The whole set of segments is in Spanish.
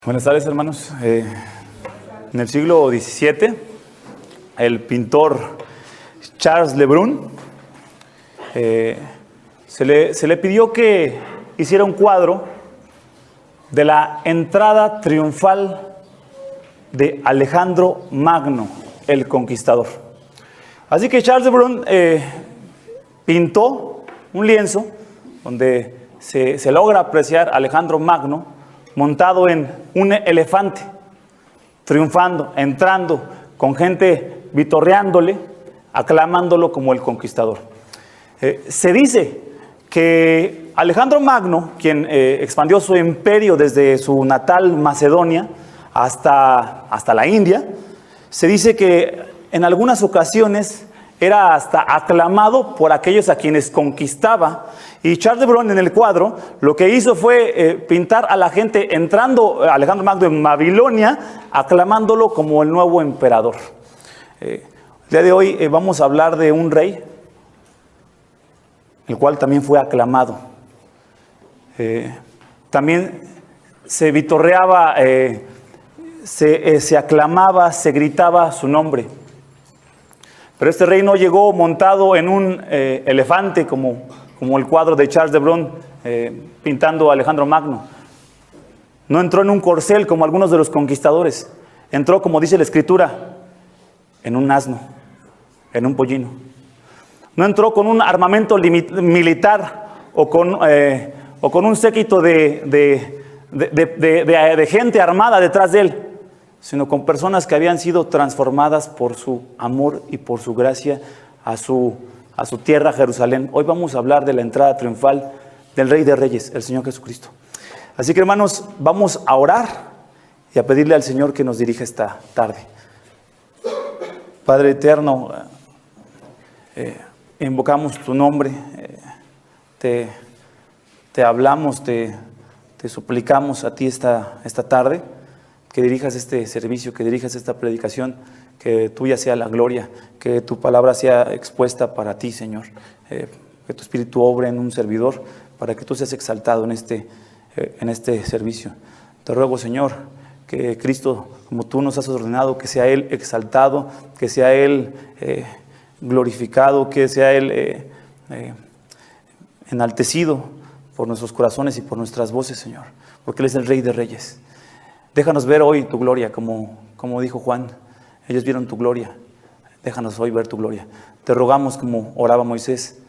Buenas tardes, hermanos. En el siglo XVII, el pintor Charles Le Brun se le pidió que hiciera un cuadro de la entrada triunfal de Alejandro Magno, el conquistador. Así que Charles Le Brun pintó un lienzo donde se logra apreciar a Alejandro Magno montado en un elefante, triunfando, entrando, con gente vitorreándole, aclamándolo como el conquistador. Se dice que Alejandro Magno, quien expandió su imperio desde su natal Macedonia hasta la India, se dice que en algunas ocasiones era hasta aclamado por aquellos a quienes conquistaba. Y Charles Le Brun, en el cuadro, lo que hizo fue pintar a la gente entrando Alejandro Magno en Babilonia, aclamándolo como el nuevo emperador. El día de hoy vamos a hablar de un rey, el cual también fue aclamado. También se vitorreaba, se aclamaba, se gritaba su nombre. Pero este rey no llegó montado en un elefante como el cuadro de Charles Le Brun pintando a Alejandro Magno. No entró en un corcel como algunos de los conquistadores. Entró, como dice la Escritura, en un asno, en un pollino. No entró con un armamento militar o con un séquito de gente armada detrás de él, sino con personas que habían sido transformadas por su amor y por su gracia a su tierra, Jerusalén. Hoy vamos a hablar de la entrada triunfal del Rey de Reyes, el Señor Jesucristo. Así que, hermanos, vamos a orar y a pedirle al Señor que nos dirija esta tarde. Padre eterno, invocamos tu nombre, te hablamos, te suplicamos a ti esta tarde, que dirijas este servicio, que dirijas esta predicación, que tuya sea la gloria, que tu palabra sea expuesta para ti, Señor, que tu Espíritu obre en un servidor, para que tú seas exaltado en este servicio. Te ruego, Señor, que Cristo, como tú nos has ordenado, que sea Él exaltado, que sea Él glorificado, que sea Él enaltecido por nuestros corazones y por nuestras voces, Señor, porque Él es el Rey de Reyes. Déjanos ver hoy tu gloria, como dijo Juan. Ellos vieron tu gloria. Déjanos hoy ver tu gloria. Te rogamos, como oraba Moisés,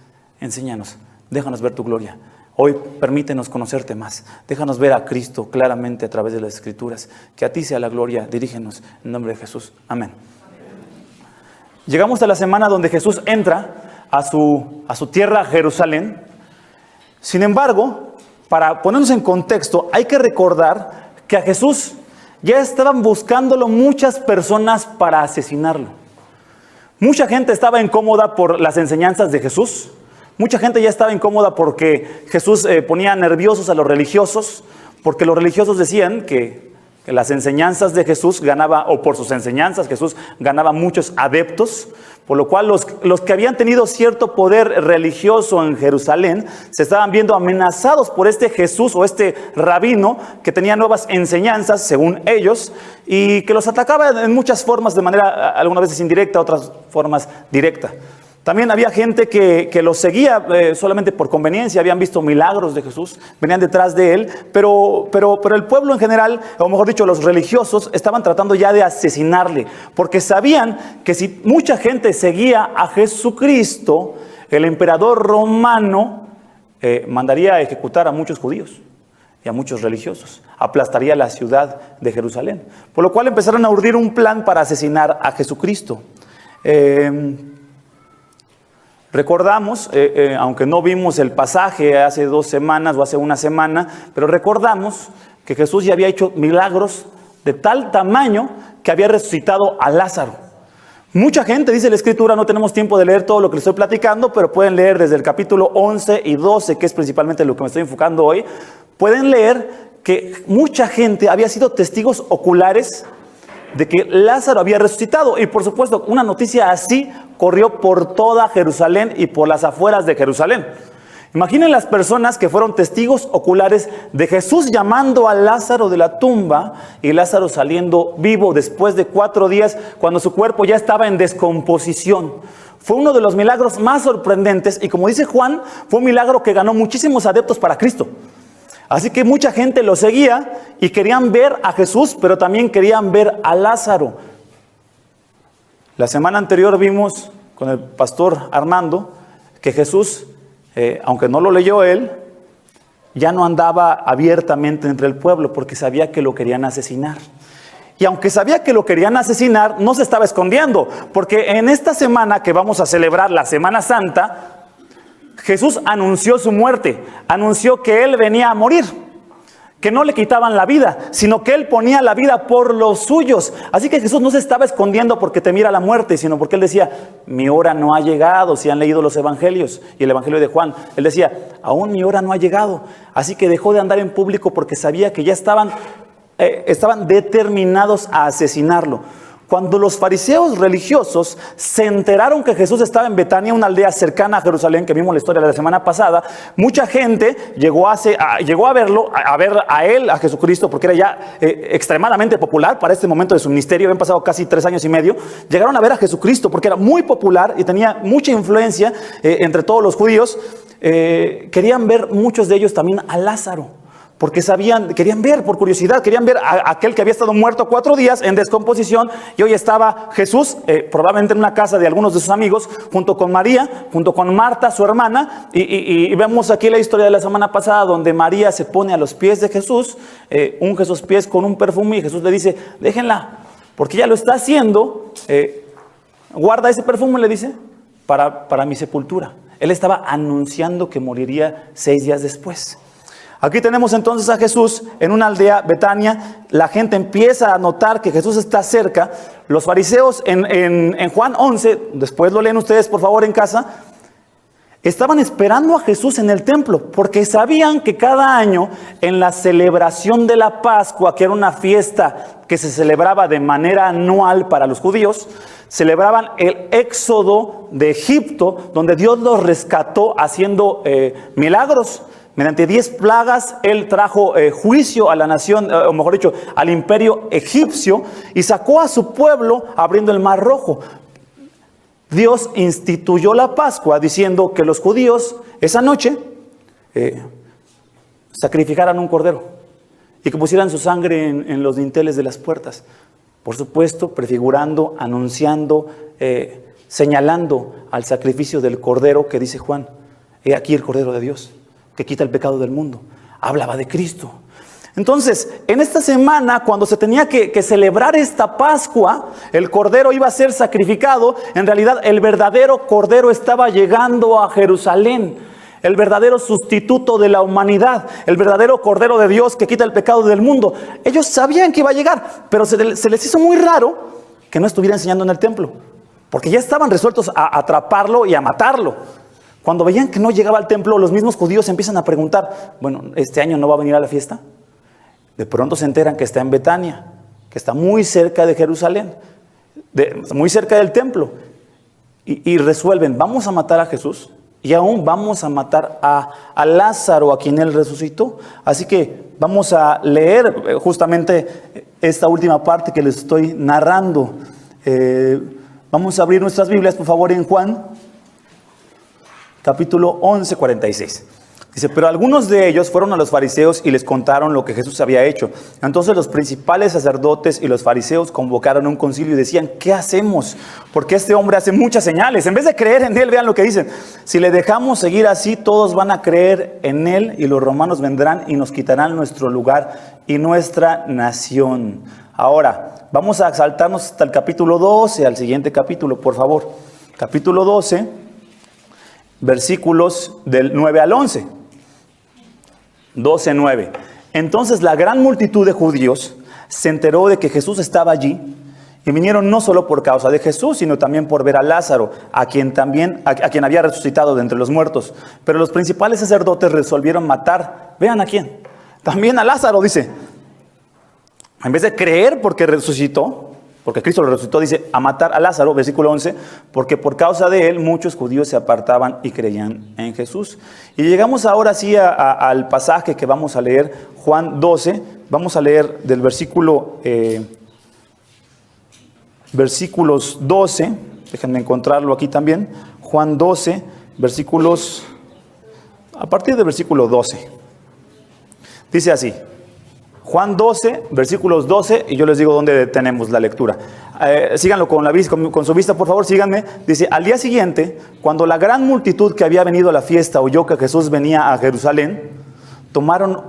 enséñanos, déjanos ver tu gloria. Hoy permítenos conocerte más. Déjanos ver a Cristo claramente a través de las Escrituras. Que a ti sea la gloria. Dirígenos en nombre de Jesús. Amén. Llegamos a la semana donde Jesús entra a su tierra, Jerusalén. Sin embargo, para ponernos en contexto, hay que recordar que a Jesús ya estaban buscándolo muchas personas para asesinarlo. Mucha gente estaba incómoda por las enseñanzas de Jesús. Mucha gente ya estaba incómoda porque Jesús ponía nerviosos a los religiosos, porque los religiosos decían que las enseñanzas de Jesús o por sus enseñanzas Jesús ganaba muchos adeptos, por lo cual los que habían tenido cierto poder religioso en Jerusalén se estaban viendo amenazados por este Jesús o este rabino que tenía nuevas enseñanzas, según ellos, y que los atacaba en muchas formas, de manera algunas veces indirecta, otras formas directa. También había gente que los seguía solamente por conveniencia, habían visto milagros de Jesús, venían detrás de él, pero el pueblo en general, o mejor dicho, los religiosos, estaban tratando ya de asesinarle, porque sabían que si mucha gente seguía a Jesucristo, el emperador romano mandaría a ejecutar a muchos judíos y a muchos religiosos, aplastaría la ciudad de Jerusalén, por lo cual empezaron a urdir un plan para asesinar a Jesucristo. Recordamos, aunque no vimos el pasaje hace 2 semanas o hace una semana, pero recordamos que Jesús ya había hecho milagros de tal tamaño que había resucitado a Lázaro. Mucha gente, dice la Escritura, no tenemos tiempo de leer todo lo que les estoy platicando, pero pueden leer desde el capítulo 11 y 12, que es principalmente lo que me estoy enfocando hoy. Pueden leer que mucha gente había sido testigos oculares de que Lázaro había resucitado, y por supuesto una noticia así corrió por toda Jerusalén y por las afueras de Jerusalén. Imaginen las personas que fueron testigos oculares de Jesús llamando a Lázaro de la tumba y Lázaro saliendo vivo después de 4 días cuando su cuerpo ya estaba en descomposición. Fue uno de los milagros más sorprendentes y, como dice Juan, fue un milagro que ganó muchísimos adeptos para Cristo. Así que mucha gente lo seguía y querían ver a Jesús, pero también querían ver a Lázaro. La semana anterior vimos con el pastor Armando que Jesús, aunque no lo leyó él, ya no andaba abiertamente entre el pueblo porque sabía que lo querían asesinar. Y aunque sabía que lo querían asesinar, no se estaba escondiendo, porque en esta semana que vamos a celebrar la Semana Santa, Jesús anunció su muerte, anunció que Él venía a morir, que no le quitaban la vida, sino que Él ponía la vida por los suyos. Así que Jesús no se estaba escondiendo porque temiera la muerte, sino porque Él decía, mi hora no ha llegado. Si han leído los evangelios y el evangelio de Juan, Él decía, aún mi hora no ha llegado. Así que dejó de andar en público porque sabía que ya estaban determinados a asesinarlo. Cuando los fariseos religiosos se enteraron que Jesús estaba en Betania, una aldea cercana a Jerusalén, que vimos la historia de la semana pasada, mucha gente llegó a verlo, a ver a él, a Jesucristo, porque era ya extremadamente popular para este momento de su ministerio. Habían pasado casi 3 años y medio. Llegaron a ver a Jesucristo porque era muy popular y tenía mucha influencia entre todos los judíos. Querían ver muchos de ellos también a Lázaro, porque querían ver por curiosidad, querían ver a aquel que había estado muerto 4 días en descomposición y hoy estaba Jesús, probablemente en una casa de algunos de sus amigos, junto con María, junto con Marta, su hermana, y vemos aquí la historia de la semana pasada donde María se pone a los pies de Jesús, unge sus pies con un perfume y Jesús le dice, déjenla, porque ella lo está haciendo, guarda ese perfume, le dice, para mi sepultura. Él estaba anunciando que moriría 6 días después. Aquí tenemos entonces a Jesús en una aldea, Betania. La gente empieza a notar que Jesús está cerca. Los fariseos en Juan 11, después lo leen ustedes por favor en casa, estaban esperando a Jesús en el templo porque sabían que cada año en la celebración de la Pascua, que era una fiesta que se celebraba de manera anual para los judíos, celebraban el éxodo de Egipto, donde Dios los rescató haciendo milagros. Mediante 10 plagas, Él trajo juicio a la nación, o mejor dicho, al imperio egipcio, y sacó a su pueblo abriendo el mar rojo. Dios instituyó la Pascua diciendo que los judíos esa noche sacrificaran un cordero y que pusieran su sangre en los dinteles de las puertas. Por supuesto, prefigurando, anunciando, señalando al sacrificio del cordero que dice Juan. He aquí el cordero de Dios, que quita el pecado del mundo. Hablaba de Cristo. Entonces, en esta semana, cuando se tenía que celebrar esta Pascua, el cordero iba a ser sacrificado. En realidad, el verdadero cordero estaba llegando a Jerusalén. El verdadero sustituto de la humanidad. El verdadero cordero de Dios que quita el pecado del mundo. Ellos sabían que iba a llegar, pero se les hizo muy raro que no estuviera enseñando en el templo, porque ya estaban resueltos a atraparlo y a matarlo. Cuando veían que no llegaba al templo, los mismos judíos empiezan a preguntar, bueno, ¿este año no va a venir a la fiesta? De pronto se enteran que está en Betania, que está muy cerca de Jerusalén, muy cerca del templo. Y resuelven, vamos a matar a Jesús y aún vamos a matar a Lázaro, a quien Él resucitó. Así que vamos a leer justamente esta última parte que les estoy narrando. Vamos a abrir nuestras Biblias, por favor, en Juan capítulo 11, 46. Dice, pero algunos de ellos fueron a los fariseos y les contaron lo que Jesús había hecho. Entonces los principales sacerdotes y los fariseos convocaron un concilio y decían, ¿qué hacemos? Porque este hombre hace muchas señales. En vez de creer en él, vean lo que dicen. Si le dejamos seguir así, todos van a creer en él y los romanos vendrán y nos quitarán nuestro lugar y nuestra nación. Ahora, vamos a saltarnos hasta el capítulo 12, al siguiente capítulo, por favor. Capítulo 12, versículos del 9 al 11. 12, 9. Entonces la gran multitud de judíos se enteró de que Jesús estaba allí y vinieron no solo por causa de Jesús, sino también por ver a Lázaro, a quien había resucitado de entre los muertos. Pero los principales sacerdotes resolvieron matar, vean a quién, también a Lázaro, dice. En vez de creer porque resucitó, porque Cristo lo resucitó, dice, a matar a Lázaro, versículo 11, porque por causa de él muchos judíos se apartaban y creían en Jesús. Y llegamos ahora sí al pasaje que vamos a leer, Juan 12, vamos a leer del versículos 12, déjenme encontrarlo aquí también, Juan 12, versículos, a partir del versículo 12, dice así, Juan 12, versículos 12, y yo les digo dónde tenemos la lectura. Síganlo con su vista, por favor, síganme. Dice, al día siguiente, cuando la gran multitud que había venido a la fiesta oyó que Jesús venía a Jerusalén, tomaron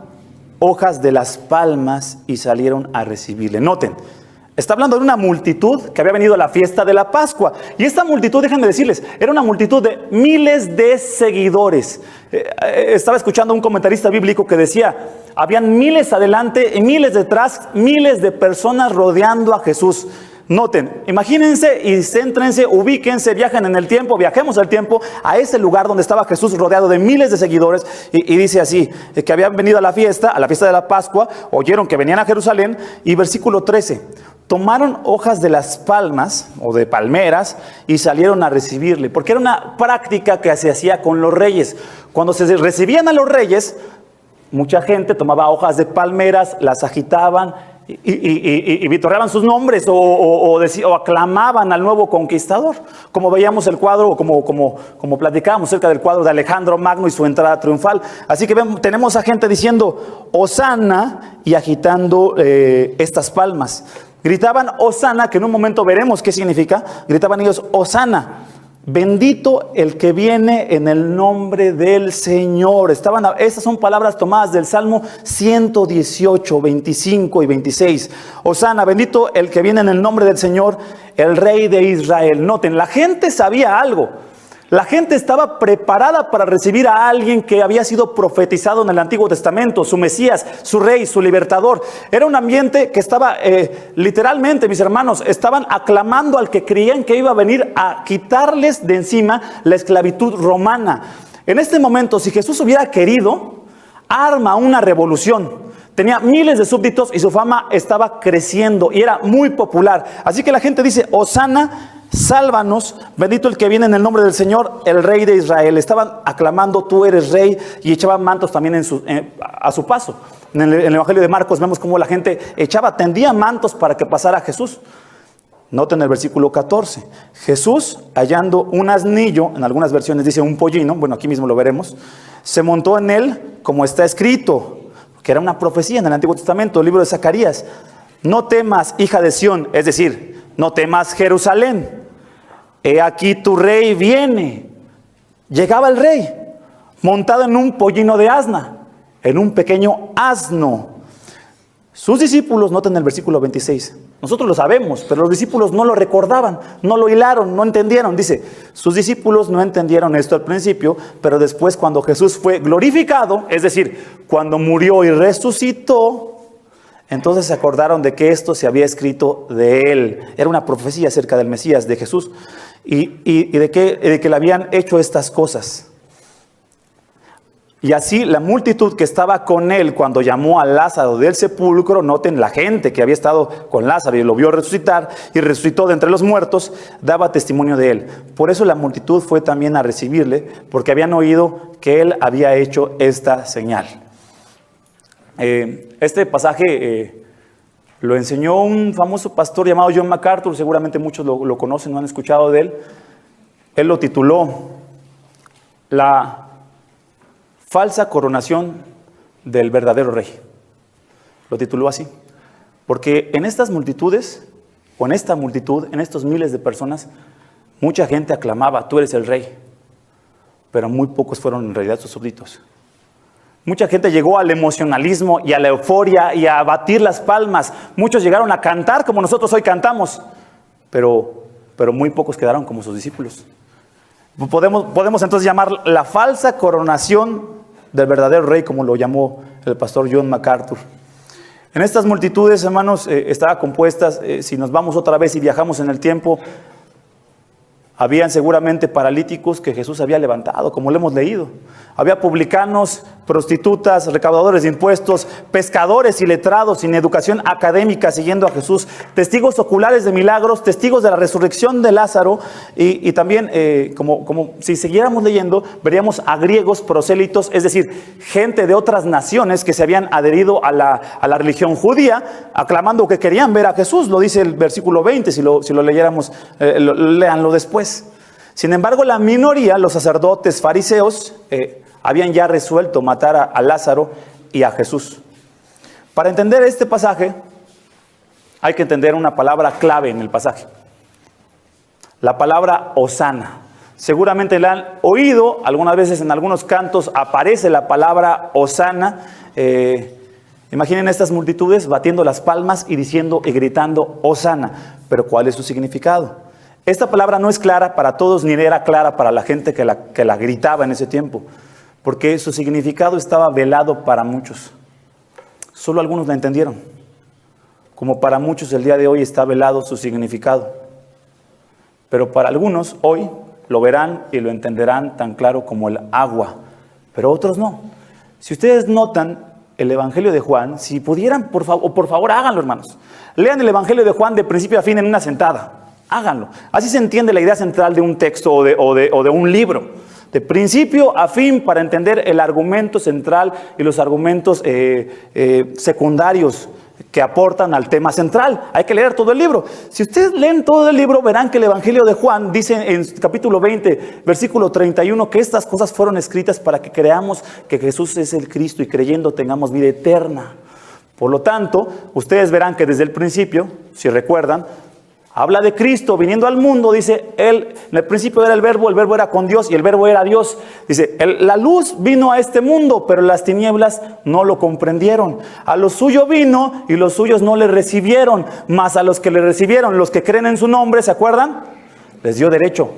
hojas de las palmas y salieron a recibirle. Noten, está hablando de una multitud que había venido a la fiesta de la Pascua. Y esta multitud, déjenme decirles, era una multitud de miles de seguidores. Estaba escuchando a un comentarista bíblico que decía, habían miles adelante y miles detrás, miles de personas rodeando a Jesús. Noten, imagínense y céntrense, ubíquense, viajen en el tiempo, viajemos al tiempo a ese lugar donde estaba Jesús rodeado de miles de seguidores y dice así, que habían venido a la fiesta de la Pascua, oyeron que venían a Jerusalén y versículo 13, tomaron hojas de las palmas o de palmeras y salieron a recibirle, porque era una práctica que se hacía con los reyes. Cuando se recibían a los reyes, mucha gente tomaba hojas de palmeras, las agitaban y vitoreaban sus nombres o aclamaban al nuevo conquistador. Como veíamos el cuadro, como platicábamos acerca del cuadro de Alejandro Magno y su entrada triunfal. Así que tenemos a gente diciendo Hosana y agitando estas palmas. Gritaban Hosana, que en un momento veremos qué significa. Gritaban ellos Hosana. Bendito el que viene en el nombre del Señor. Estas son palabras tomadas del Salmo 118, 25 y 26. Hosana, bendito el que viene en el nombre del Señor, el Rey de Israel. Noten, la gente sabía algo. La gente estaba preparada para recibir a alguien que había sido profetizado en el Antiguo Testamento, su Mesías, su Rey, su Libertador. Era un ambiente que estaba, literalmente, mis hermanos, estaban aclamando al que creían que iba a venir a quitarles de encima la esclavitud romana. En este momento, si Jesús hubiera querido, arma una revolución. Tenía miles de súbditos y su fama estaba creciendo y era muy popular. Así que la gente dice, Hosana, sálvanos, bendito el que viene en el nombre del Señor, el Rey de Israel. Estaban aclamando, tú eres Rey, y echaban mantos también a su paso. En el Evangelio de Marcos vemos cómo la gente tendía mantos para que pasara Jesús. Noten el versículo 14. Jesús, hallando un asnillo, en algunas versiones dice un pollino, bueno, aquí mismo lo veremos, se montó en él como está escrito, que era una profecía en el Antiguo Testamento, el libro de Zacarías. No temas, hija de Sión, es decir, no temas Jerusalén. He aquí tu rey viene. Llegaba el rey, montado en un pollino de asna, en un pequeño asno. Sus discípulos, noten el versículo 26. Nosotros lo sabemos, pero los discípulos no lo recordaban, no lo hilaron, no entendieron. Dice, sus discípulos no entendieron esto al principio, pero después cuando Jesús fue glorificado, es decir, cuando murió y resucitó, entonces se acordaron de que esto se había escrito de él. Era una profecía acerca del Mesías, de Jesús, y de que le habían hecho estas cosas. Y así la multitud que estaba con él cuando llamó a Lázaro del sepulcro, noten la gente que había estado con Lázaro y lo vio resucitar y resucitó de entre los muertos, daba testimonio de él. Por eso la multitud fue también a recibirle, porque habían oído que él había hecho esta señal. Este pasaje lo enseñó un famoso pastor llamado John MacArthur, seguramente muchos lo conocen, no han escuchado de él. Él lo tituló La falsa coronación del verdadero rey. Lo tituló así, porque en estas multitudes, o en esta multitud, en estos miles de personas, mucha gente aclamaba, tú eres el rey, pero muy pocos fueron en realidad sus súbditos. Mucha gente llegó al emocionalismo y a la euforia y a batir las palmas. Muchos llegaron a cantar como nosotros hoy cantamos, pero muy pocos quedaron como sus discípulos. Podemos entonces llamar la falsa coronación del verdadero rey, como lo llamó el pastor John MacArthur. En estas multitudes, hermanos, estaban compuestas, si nos vamos otra vez y viajamos en el tiempo, habían seguramente paralíticos que Jesús había levantado, como lo hemos leído. Había publicanos, prostitutas, recaudadores de impuestos, pescadores y letrados sin educación académica siguiendo a Jesús, testigos oculares de milagros, testigos de la resurrección de Lázaro, y también, como si siguiéramos leyendo, veríamos a griegos prosélitos, es decir, gente de otras naciones que se habían adherido a la religión judía, aclamando que querían ver a Jesús. Lo dice el versículo 20, si lo leyéramos, léanlo después. Sin embargo, la minoría, los sacerdotes fariseos, habían ya resuelto matar a Lázaro y a Jesús. Para entender este pasaje, hay que entender una palabra clave en el pasaje. La palabra hosana. Seguramente la han oído, algunas veces en algunos cantos aparece la palabra hosana. Imaginen estas multitudes batiendo las palmas y diciendo y gritando hosana. Pero ¿cuál es su significado? Esta palabra no es clara para todos, ni era clara para la gente que la gritaba en ese tiempo, porque su significado estaba velado para muchos. Solo algunos la entendieron. Como para muchos el día de hoy está velado su significado. Pero para algunos hoy lo verán y lo entenderán tan claro como el agua, pero otros no. Si ustedes notan el Evangelio de Juan, si pudieran, por favor háganlo, hermanos. Lean el Evangelio de Juan de principio a fin en una sentada. Háganlo. Así se entiende la idea central de un texto o de un libro. De principio a fin, para entender el argumento central y los argumentos secundarios que aportan al tema central. Hay que leer todo el libro. Si ustedes leen todo el libro, verán que el Evangelio de Juan dice en capítulo 20, versículo 31, que estas cosas fueron escritas para que creamos que Jesús es el Cristo y creyendo tengamos vida eterna. Por lo tanto, ustedes verán que desde el principio, si recuerdan, habla de Cristo viniendo al mundo. Dice, Él, en el principio era el verbo era con Dios y el verbo era Dios. Dice, la luz vino a este mundo, pero las tinieblas no lo comprendieron. A lo suyo vino y los suyos no le recibieron, mas a los que le recibieron, los que creen en su nombre, ¿se acuerdan? Les dio derecho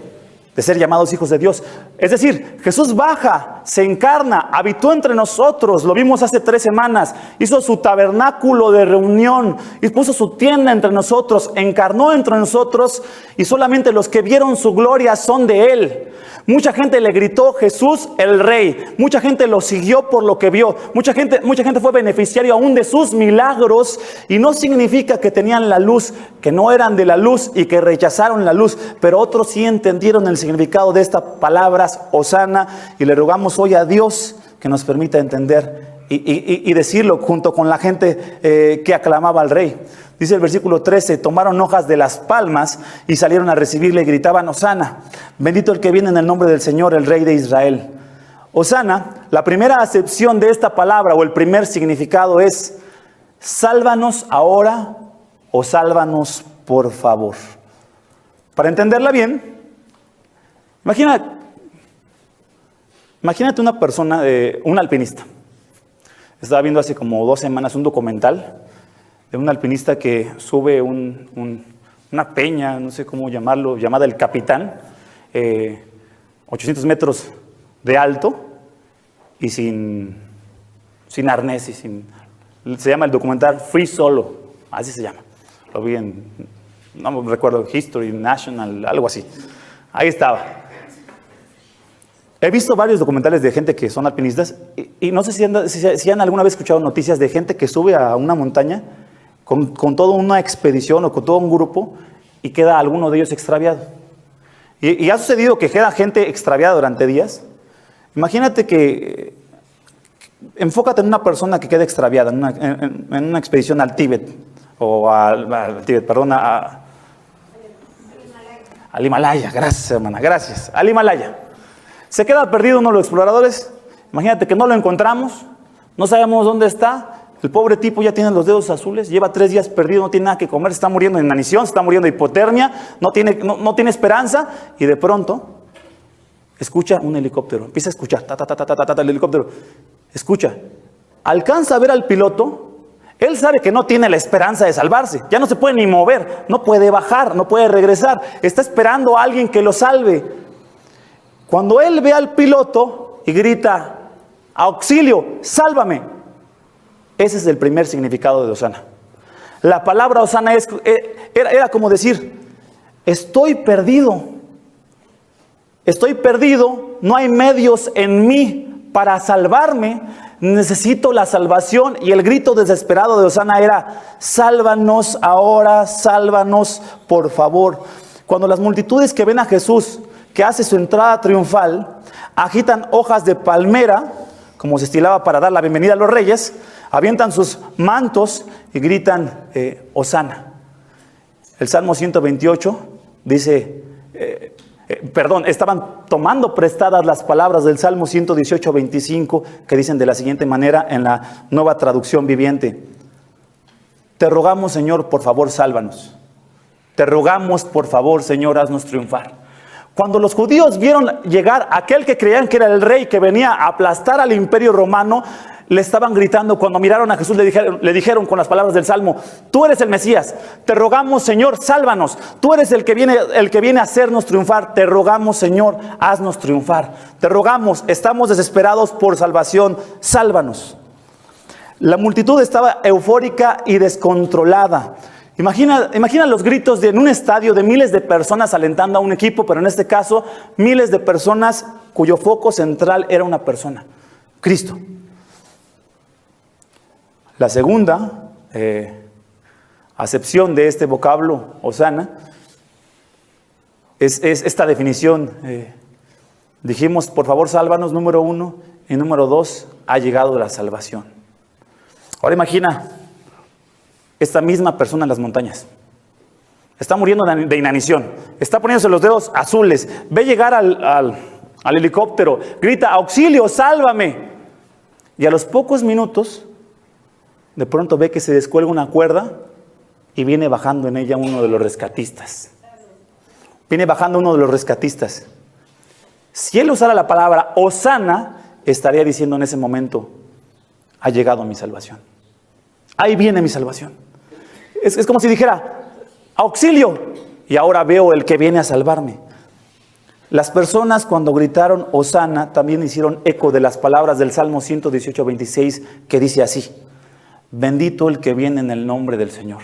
de ser llamados hijos de Dios. Es decir, Jesús baja, se encarna, habitó entre nosotros, lo vimos hace 3 semanas, hizo su tabernáculo de reunión, y puso su tienda entre nosotros, encarnó entre nosotros, y solamente los que vieron su gloria son de Él. Mucha gente le gritó Jesús el Rey, mucha gente lo siguió por lo que vio, mucha gente fue beneficiario aún de sus milagros, y no significa que tenían la luz, que no eran de la luz y que rechazaron la luz, pero otros sí entendieron el significado de estas palabras hosana, y le rogamos hoy a Dios que nos permita entender y decirlo junto con la gente que aclamaba al Rey. Dice el versículo 13, tomaron hojas de las palmas y salieron a recibirle y gritaban hosana, bendito el que viene en el nombre del Señor, el Rey de Israel. Hosana, la primera acepción de esta palabra o el primer significado es sálvanos ahora o sálvanos por favor. Para entenderla bien, imagínate una persona, un alpinista. Estaba viendo hace como 2 semanas un documental de un alpinista que sube una peña, no sé cómo llamarlo, llamada El Capitán, 800 metros de alto y sin arnés y se llama el documental Free Solo, así se llama. Lo vi no me recuerdo, History National, algo así. Ahí estaba. He visto varios documentales de gente que son alpinistas y no sé si han alguna vez escuchado noticias de gente que sube a una montaña con toda una expedición o con todo un grupo y queda alguno de ellos extraviado. Y ha sucedido que queda gente extraviada durante días. Imagínate que enfócate en una persona que queda extraviada en una expedición al Tíbet al Himalaya. Gracias, hermana, gracias. Al Himalaya. Se queda perdido uno de los exploradores. Imagínate que no lo encontramos, no sabemos dónde está. El pobre tipo ya tiene los dedos azules, lleva 3 días perdido, no tiene nada que comer, se está muriendo de inanición, se está muriendo de hipotermia, no tiene esperanza, y de pronto escucha un helicóptero, empieza a escuchar, el helicóptero, escucha, alcanza a ver al piloto, él sabe que no tiene la esperanza de salvarse, ya no se puede ni mover, no puede bajar, no puede regresar, está esperando a alguien que lo salve. Cuando él ve al piloto y grita, auxilio, sálvame, ese es el primer significado de hosana. La palabra hosana era como decir, estoy perdido, no hay medios en mí para salvarme, necesito la salvación. Y el grito desesperado de Hosana era: sálvanos ahora, sálvanos por favor. Cuando las multitudes que ven a Jesús, que hace su entrada triunfal, agitan hojas de palmera, como se estilaba para dar la bienvenida a los reyes, avientan sus mantos y gritan Hosana. El Salmo 128 dice, estaban tomando prestadas las palabras del Salmo 118, 25, que dicen de la siguiente manera en la Nueva Traducción Viviente: te rogamos, Señor, por favor, sálvanos. Te rogamos, por favor, Señor, haznos triunfar. Cuando los judíos vieron llegar aquel que creían que era el rey, que venía a aplastar al imperio romano, le estaban gritando. Cuando miraron a Jesús, le dijeron con las palabras del Salmo: tú eres el Mesías, te rogamos, Señor, sálvanos. Tú eres el que viene a hacernos triunfar. Te rogamos, Señor, haznos triunfar. Te rogamos, estamos desesperados por salvación, sálvanos. La multitud estaba eufórica y descontrolada. Imagina los gritos en un estadio de miles de personas alentando a un equipo, pero en este caso miles de personas cuyo foco central era una persona: Cristo. La segunda acepción de este vocablo, Hosana, es esta definición. Dijimos, por favor, sálvanos, número 1, y número 2, ha llegado la salvación. Ahora imagina esta misma persona en las montañas. Está muriendo de inanición, está poniéndose los dedos azules, ve llegar al helicóptero, grita: auxilio, sálvame. Y a los pocos minutos, de pronto ve que se descuelga una cuerda y viene bajando en ella uno de los rescatistas. Viene bajando uno de los rescatistas. Si él usara la palabra Hosana, estaría diciendo en ese momento: ha llegado mi salvación. Ahí viene mi salvación. Es como si dijera: auxilio, y ahora veo el que viene a salvarme. Las personas, cuando gritaron Hosana, también hicieron eco de las palabras del Salmo 118, 26, que dice así: bendito el que viene en el nombre del Señor.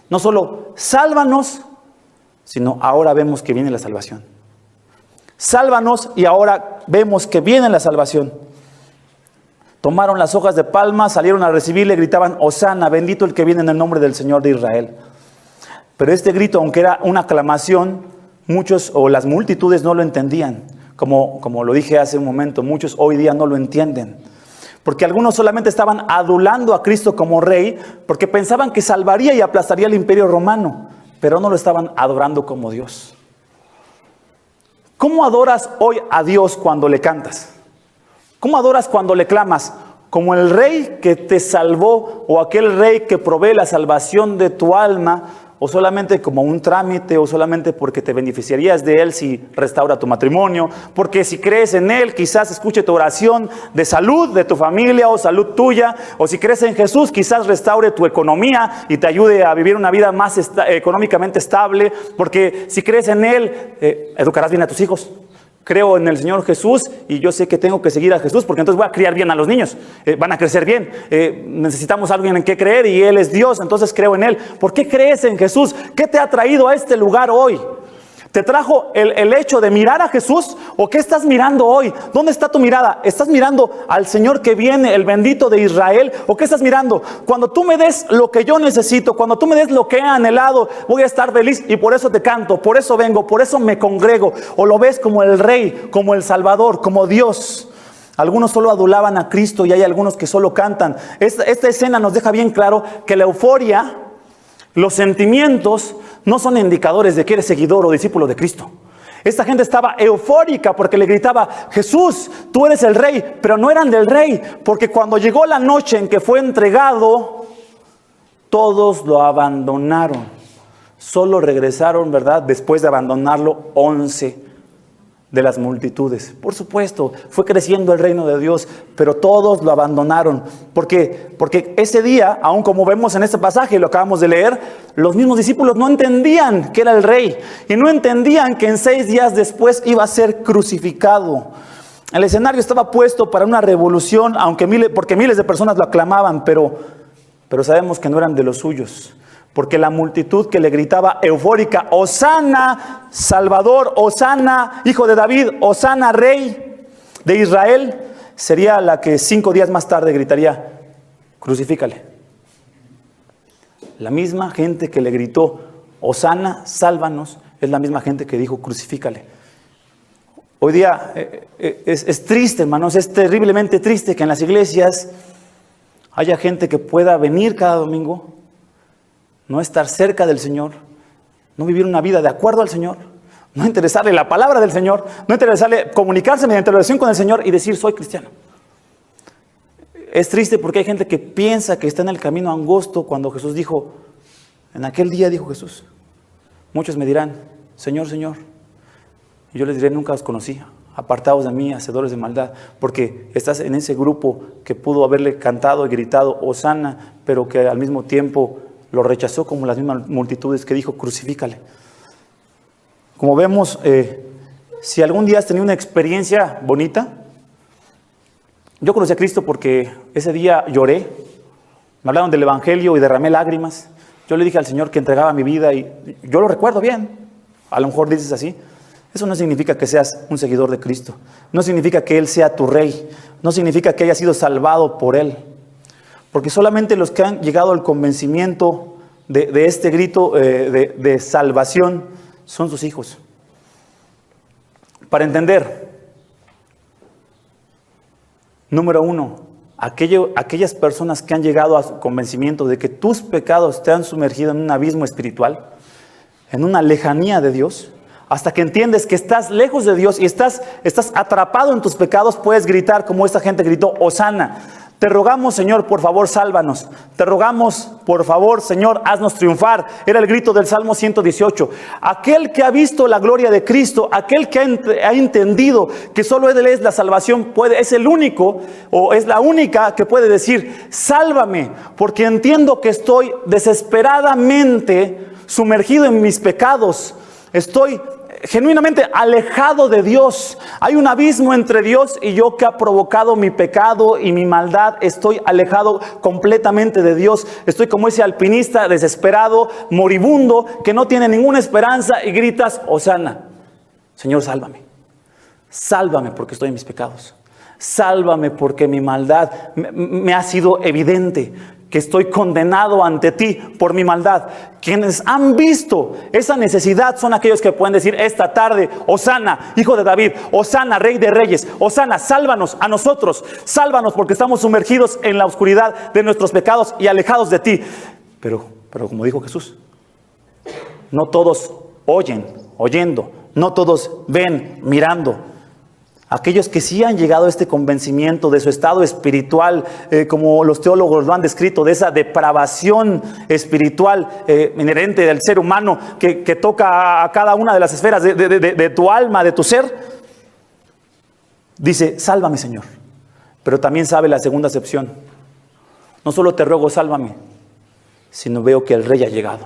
No solo sálvanos, sino ahora vemos que viene la salvación. Sálvanos, y ahora vemos que viene la salvación. Tomaron las hojas de palma, salieron a recibirle, gritaban: Hosana, bendito el que viene en el nombre del Señor de Israel. Pero este grito, aunque era una aclamación, muchos o las multitudes no lo entendían. Como lo dije hace un momento, muchos hoy día no lo entienden. Porque algunos solamente estaban adulando a Cristo como rey, porque pensaban que salvaría y aplastaría el imperio romano, pero no lo estaban adorando como Dios. ¿Cómo adoras hoy a Dios cuando le cantas? ¿Cómo adoras cuando le clamas? ¿Como el rey que te salvó, o aquel rey que provee la salvación de tu alma, o solamente como un trámite, o solamente porque te beneficiarías de él si restaura tu matrimonio, porque si crees en él quizás escuche tu oración de salud de tu familia o salud tuya, o si crees en Jesús quizás restaure tu economía y te ayude a vivir una vida más económicamente estable, porque si crees en él educarás bien a tus hijos? Creo en el Señor Jesús y yo sé que tengo que seguir a Jesús, porque entonces voy a criar bien a los niños, van a crecer bien. Necesitamos a alguien en qué creer y Él es Dios, entonces creo en Él. ¿Por qué crees en Jesús? ¿Qué te ha traído a este lugar hoy? ¿Te trajo el hecho de mirar a Jesús? ¿O qué estás mirando hoy? ¿Dónde está tu mirada? ¿Estás mirando al Señor que viene, el bendito de Israel? ¿O qué estás mirando? Cuando tú me des lo que yo necesito, cuando tú me des lo que he anhelado, voy a estar feliz y por eso te canto, por eso vengo, por eso me congrego. ¿O lo ves como el Rey, como el Salvador, como Dios? Algunos solo adulaban a Cristo y hay algunos que solo cantan. Esta escena nos deja bien claro que la euforia, los sentimientos, no son indicadores de que eres seguidor o discípulo de Cristo. Esta gente estaba eufórica porque le gritaba: Jesús, tú eres el rey, pero no eran del rey, porque cuando llegó la noche en que fue entregado, todos lo abandonaron. Solo regresaron, ¿verdad?, después de abandonarlo, 11 de las multitudes. Por supuesto, fue creciendo el reino de Dios, pero todos lo abandonaron. Porque ese día, aun como vemos en este pasaje, lo acabamos de leer, los mismos discípulos no entendían que era el rey, y no entendían que en 6 días después iba a ser crucificado. El escenario estaba puesto para una revolución, porque miles de personas lo aclamaban, pero sabemos que no eran de los suyos. Porque la multitud que le gritaba eufórica: Hosana, Salvador, Hosana, Hijo de David, Hosana, Rey de Israel, sería la que 5 días más tarde gritaría, crucifícale. La misma gente que le gritó, Hosana, sálvanos, es la misma gente que dijo, crucifícale. Hoy día es triste, hermanos, es terriblemente triste que en las iglesias haya gente que pueda venir cada domingo, no estar cerca del Señor, no vivir una vida de acuerdo al Señor, no interesarle la palabra del Señor, no interesarle comunicarse mediante la oración con el Señor y decir, soy cristiano. Es triste porque hay gente que piensa que está en el camino angosto cuando Jesús dijo, en aquel día dijo Jesús, muchos me dirán, Señor, Señor. Y yo les diré, nunca os conocí, apartados de mí, hacedores de maldad, porque estás en ese grupo que pudo haberle cantado y gritado, Hosana, pero que al mismo tiempo lo rechazó como las mismas multitudes que dijo, crucifícale. Como vemos, si algún día has tenido una experiencia bonita, yo conocí a Cristo porque ese día lloré, me hablaron del Evangelio y derramé lágrimas. Yo le dije al Señor que entregaba mi vida y yo lo recuerdo bien. A lo mejor dices así. Eso no significa que seas un seguidor de Cristo. No significa que Él sea tu rey. No significa que hayas sido salvado por Él. Porque solamente los que han llegado al convencimiento de este grito de salvación son sus hijos. Para entender, número 1, aquellas personas que han llegado a su convencimiento de que tus pecados te han sumergido en un abismo espiritual, en una lejanía de Dios, hasta que entiendes que estás lejos de Dios y estás atrapado en tus pecados, puedes gritar como esta gente gritó, Hosana. Te rogamos, Señor, por favor, sálvanos. Te rogamos, por favor, Señor, haznos triunfar. Era el grito del Salmo 118. Aquel que ha visto la gloria de Cristo, aquel que ha entendido que solo Él es la salvación, es el único o es la única que puede decir, sálvame, porque entiendo que estoy desesperadamente sumergido en mis pecados. Estoy genuinamente alejado de Dios. Hay un abismo entre Dios y yo que ha provocado mi pecado y mi maldad. Estoy alejado completamente de Dios. Estoy como ese alpinista desesperado, moribundo, que no tiene ninguna esperanza y gritas, Hosana. Señor, sálvame. Sálvame porque estoy en mis pecados. Sálvame porque mi maldad me ha sido evidente. Que estoy condenado ante ti por mi maldad. Quienes han visto esa necesidad son aquellos que pueden decir esta tarde, Hosana, hijo de David, Hosana, rey de reyes, Hosana, sálvanos a nosotros, sálvanos porque estamos sumergidos en la oscuridad de nuestros pecados y alejados de ti. Pero como dijo Jesús, no todos oyendo, no todos ven, mirando. Aquellos que sí han llegado a este convencimiento de su estado espiritual, como los teólogos lo han descrito, de esa depravación espiritual inherente del ser humano que toca a cada una de las esferas de tu alma, de tu ser, dice, sálvame, Señor. Pero también sabe la segunda acepción. No solo te ruego, sálvame, sino veo que el Rey ha llegado.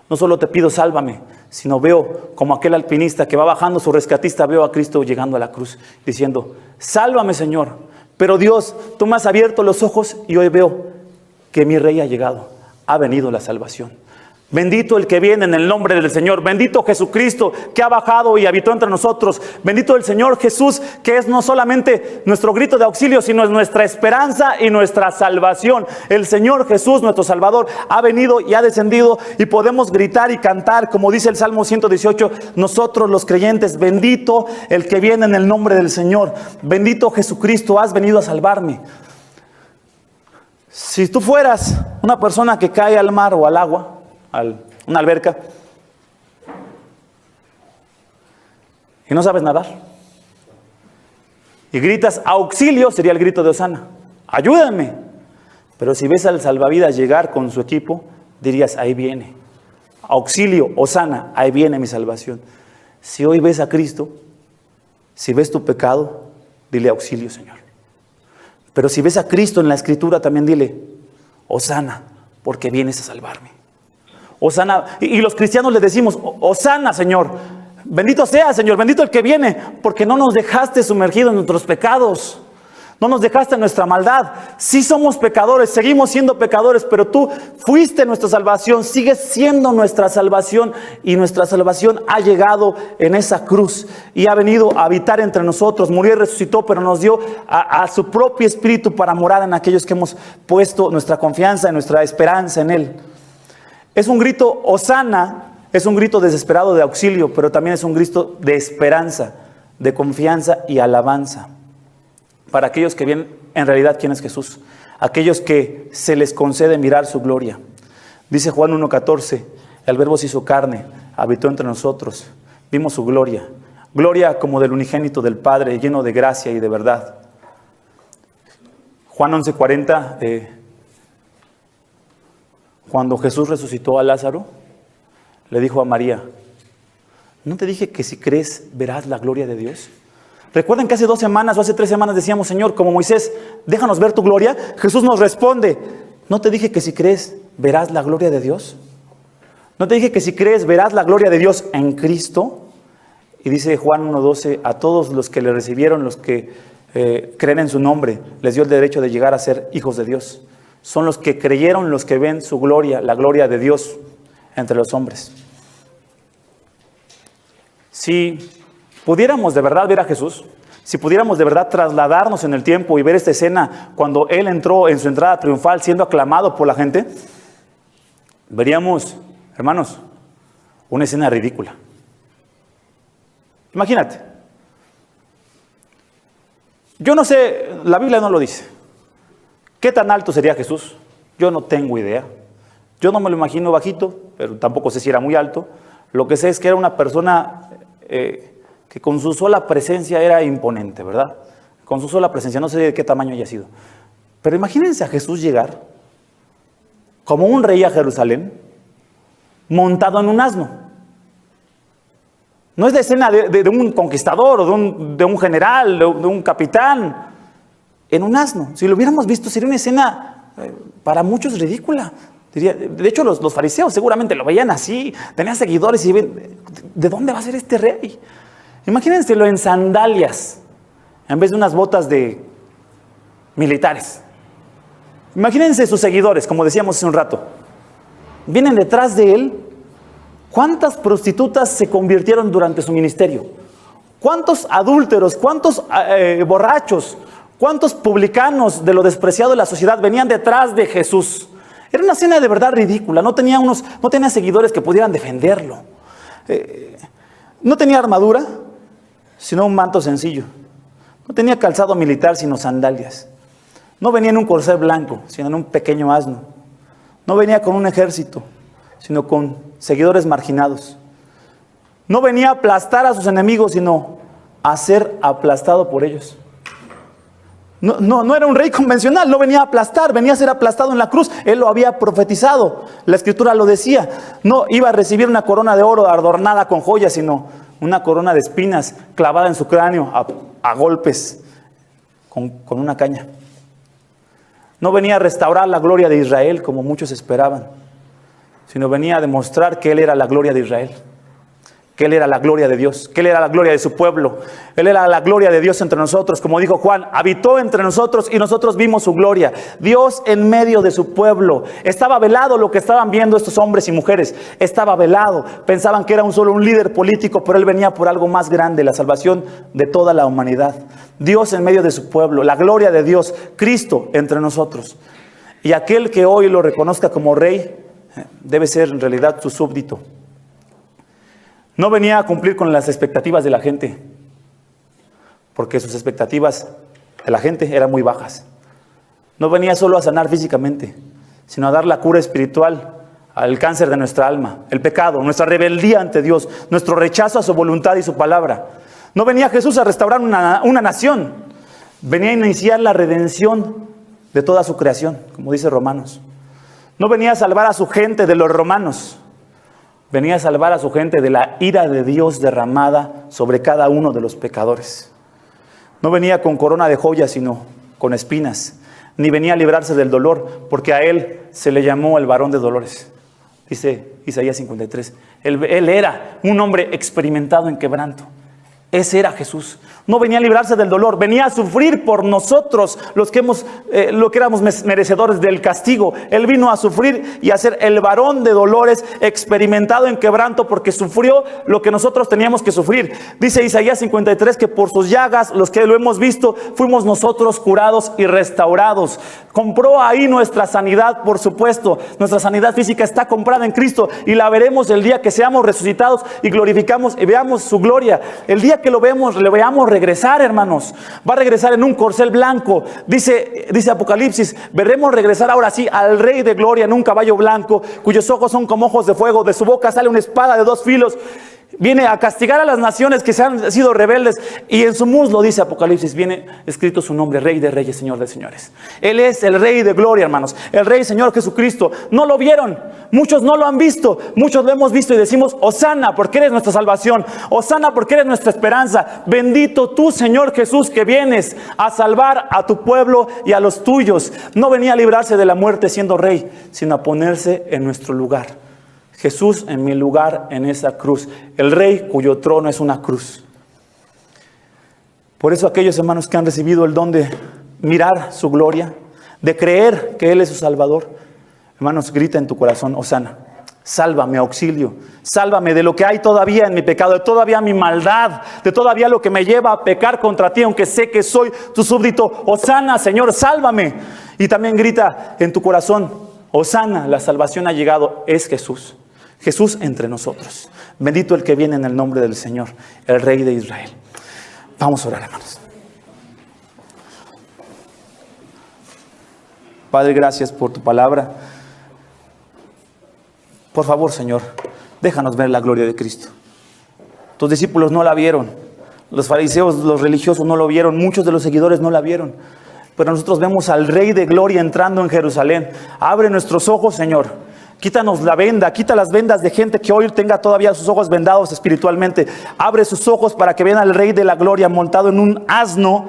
No solo te pido, sálvame, sino veo como aquel alpinista que va bajando su rescatista, veo a Cristo llegando a la cruz, diciendo, sálvame, Señor. Pero Dios, tú me has abierto los ojos y hoy veo que mi Rey ha llegado, ha venido la salvación. Bendito el que viene en el nombre del Señor. Bendito Jesucristo que ha bajado y habitó entre nosotros. Bendito el Señor Jesús que es no solamente nuestro grito de auxilio, sino es nuestra esperanza y nuestra salvación. El Señor Jesús, nuestro Salvador, ha venido y ha descendido y podemos gritar y cantar, como dice el Salmo 118, nosotros los creyentes, bendito el que viene en el nombre del Señor. Bendito Jesucristo, has venido a salvarme. Si tú fueras una persona que cae al mar o al agua, una alberca, y no sabes nadar, y gritas auxilio, sería el grito de Hosana, ayúdame. Pero si ves al salvavidas llegar con su equipo, dirías, ahí viene, auxilio, Hosana, ahí viene mi salvación. Si hoy ves a Cristo, si ves tu pecado, dile auxilio, Señor. Pero si ves a Cristo en la Escritura, también dile, Hosana, porque vienes a salvarme. Hosana, y los cristianos le decimos, Hosana, Señor, bendito sea, Señor, bendito el que viene, porque no nos dejaste sumergidos en nuestros pecados, no nos dejaste en nuestra maldad. Sí somos pecadores, seguimos siendo pecadores, pero tú fuiste nuestra salvación, sigues siendo nuestra salvación, y nuestra salvación ha llegado en esa cruz y ha venido a habitar entre nosotros. Murió y resucitó, pero nos dio a su propio Espíritu para morar en aquellos que hemos puesto nuestra confianza y nuestra esperanza en Él. Es un grito hosana, es un grito desesperado de auxilio, pero también es un grito de esperanza, de confianza y alabanza para aquellos que ven en realidad quién es Jesús, aquellos que se les concede mirar su gloria. Dice Juan 1:14, el Verbo se hizo carne, habitó entre nosotros, vimos su gloria, gloria como del unigénito del Padre, lleno de gracia y de verdad. Juan 11:40, cuando Jesús resucitó a Lázaro, le dijo a María, ¿no te dije que si crees verás la gloria de Dios? Recuerden que hace 2 semanas o hace 3 semanas decíamos, Señor, como Moisés, déjanos ver tu gloria. Jesús nos responde, ¿no te dije que si crees verás la gloria de Dios? ¿No te dije que si crees verás la gloria de Dios en Cristo? Y dice Juan 1:12, a todos los que le recibieron, los que creen en su nombre, les dio el derecho de llegar a ser hijos de Dios. Son los que creyeron, los que ven su gloria, la gloria de Dios entre los hombres. Si pudiéramos de verdad ver a Jesús, si pudiéramos de verdad trasladarnos en el tiempo y ver esta escena cuando Él entró en su entrada triunfal siendo aclamado por la gente, veríamos, hermanos, una escena ridícula. Imagínate. Yo no sé, la Biblia no lo dice. ¿Qué tan alto sería Jesús? Yo no tengo idea. Yo no me lo imagino bajito, pero tampoco sé si era muy alto. Lo que sé es que era una persona que con su sola presencia era imponente, ¿verdad? Con su sola presencia, no sé de qué tamaño haya sido. Pero imagínense a Jesús llegar como un rey a Jerusalén, montado en un asno. No es la escena de un conquistador o de un general, de un capitán, en un asno. Si lo hubiéramos visto, sería una escena para muchos ridícula. De hecho, los fariseos seguramente lo veían así, tenían seguidores y ven, ¿de dónde va a ser este rey? Imagínenselo en sandalias, en vez de unas botas de militares. Imagínense sus seguidores, como decíamos hace un rato. Vienen detrás de él. ¿Cuántas prostitutas se convirtieron durante su ministerio? ¿Cuántos adúlteros, cuántos borrachos, cuántos publicanos de lo despreciado de la sociedad venían detrás de Jesús? Era una escena de verdad ridícula. No tenía seguidores que pudieran defenderlo. No tenía armadura, sino un manto sencillo. No tenía calzado militar, sino sandalias. No venía en un corcel blanco, sino en un pequeño asno. No venía con un ejército, sino con seguidores marginados. No venía a aplastar a sus enemigos, sino a ser aplastado por ellos. No era un rey convencional, no venía a aplastar, venía a ser aplastado en la cruz. Él lo había profetizado, la Escritura lo decía. No iba a recibir una corona de oro adornada con joyas, sino una corona de espinas clavada en su cráneo a golpes con una caña. No venía a restaurar la gloria de Israel como muchos esperaban, sino venía a demostrar que Él era la gloria de Israel, que Él era la gloria de Dios, que Él era la gloria de su pueblo. Él era la gloria de Dios entre nosotros. Como dijo Juan, habitó entre nosotros y nosotros vimos su gloria. Dios en medio de su pueblo. Estaba velado lo que estaban viendo estos hombres y mujeres. Estaba velado. Pensaban que era solo un líder político, pero Él venía por algo más grande, la salvación de toda la humanidad. Dios en medio de su pueblo, la gloria de Dios, Cristo entre nosotros. Y aquel que hoy lo reconozca como rey, debe ser en realidad su súbdito. No venía a cumplir con las expectativas de la gente, porque sus expectativas de la gente eran muy bajas. No venía solo a sanar físicamente, sino a dar la cura espiritual al cáncer de nuestra alma, el pecado, nuestra rebeldía ante Dios, nuestro rechazo a su voluntad y su palabra. No venía Jesús a restaurar una nación, venía a iniciar la redención de toda su creación, como dice Romanos. No venía a salvar a su gente de los romanos, venía a salvar a su gente de la ira de Dios derramada sobre cada uno de los pecadores. No venía con corona de joyas, sino con espinas. Ni venía a librarse del dolor, porque a Él se le llamó el varón de dolores. Dice Isaías 53. Él era un hombre experimentado en quebranto. Ese era Jesús. No venía a librarse del dolor, venía a sufrir por nosotros, los que éramos merecedores del castigo. Él vino a sufrir y a ser el varón de dolores, experimentado en quebranto, porque sufrió lo que nosotros teníamos que sufrir. Dice Isaías 53 que por sus llagas, los que lo hemos visto, fuimos nosotros curados y restaurados. Compró ahí nuestra sanidad, por supuesto. Nuestra sanidad física está comprada en Cristo y la veremos el día que seamos resucitados y glorificamos y veamos su gloria. El día que lo vemos, le veamos regresar, hermanos. Va a regresar en un corcel blanco. Dice Apocalipsis, veremos regresar ahora sí al Rey de gloria en un caballo blanco, cuyos ojos son como ojos de fuego. De su boca sale una espada de 2 filos. Viene a castigar a las naciones que se han sido rebeldes, y en su muslo, dice Apocalipsis, viene escrito su nombre: Rey de reyes, Señor de señores. Él es el Rey de gloria, hermanos, el Rey Señor Jesucristo. No lo vieron, muchos no lo han visto, muchos lo hemos visto y decimos: Hosana, porque eres nuestra salvación. Hosana, porque eres nuestra esperanza. Bendito tú, Señor Jesús, que vienes a salvar a tu pueblo y a los tuyos. No venía a librarse de la muerte siendo Rey, sino a ponerse en nuestro lugar. Jesús en mi lugar en esa cruz. El Rey cuyo trono es una cruz. Por eso aquellos hermanos que han recibido el don de mirar su gloria, de creer que Él es su Salvador, hermanos, grita en tu corazón: Hosana, sálvame, auxilio, sálvame de lo que hay todavía en mi pecado, de todavía mi maldad, de todavía lo que me lleva a pecar contra ti, aunque sé que soy tu súbdito. Hosana, Señor, sálvame. Y también grita en tu corazón: Hosana, la salvación ha llegado, es Jesús. Jesús entre nosotros. Bendito el que viene en el nombre del Señor, el Rey de Israel. Vamos a orar, hermanos. Padre, gracias por tu palabra. Por favor, Señor, déjanos ver la gloria de Cristo. Tus discípulos no la vieron. Los fariseos, los religiosos no lo vieron. Muchos de los seguidores no la vieron. Pero nosotros vemos al Rey de gloria entrando en Jerusalén. Abre nuestros ojos, Señor. Quítanos la venda, quita las vendas de gente que hoy tenga todavía sus ojos vendados espiritualmente. Abre sus ojos para que vean al Rey de la gloria montado en un asno,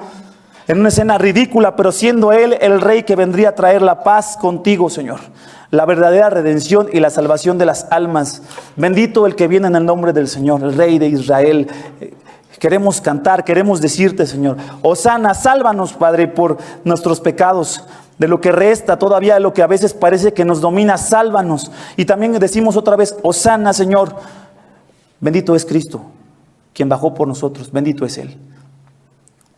en una escena ridícula, pero siendo Él el Rey que vendría a traer la paz contigo, Señor. La verdadera redención y la salvación de las almas. Bendito el que viene en el nombre del Señor, el Rey de Israel. Queremos cantar, queremos decirte, Señor: Hosana, sálvanos, Padre, por nuestros pecados. De lo que resta todavía, de lo que a veces parece que nos domina, sálvanos. Y también decimos otra vez: Hosana, Señor. Bendito es Cristo, quien bajó por nosotros. Bendito es Él.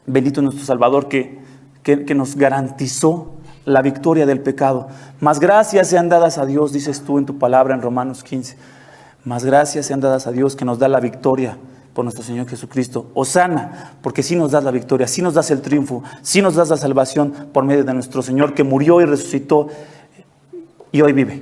Bendito es nuestro Salvador que nos garantizó la victoria del pecado. Más gracias sean dadas a Dios, dices tú en tu palabra en Romanos 15. Más gracias sean dadas a Dios que nos da la victoria por nuestro Señor Jesucristo. Hosana, porque sí nos das la victoria, sí nos das el triunfo, sí nos das la salvación por medio de nuestro Señor, que murió y resucitó y hoy vive.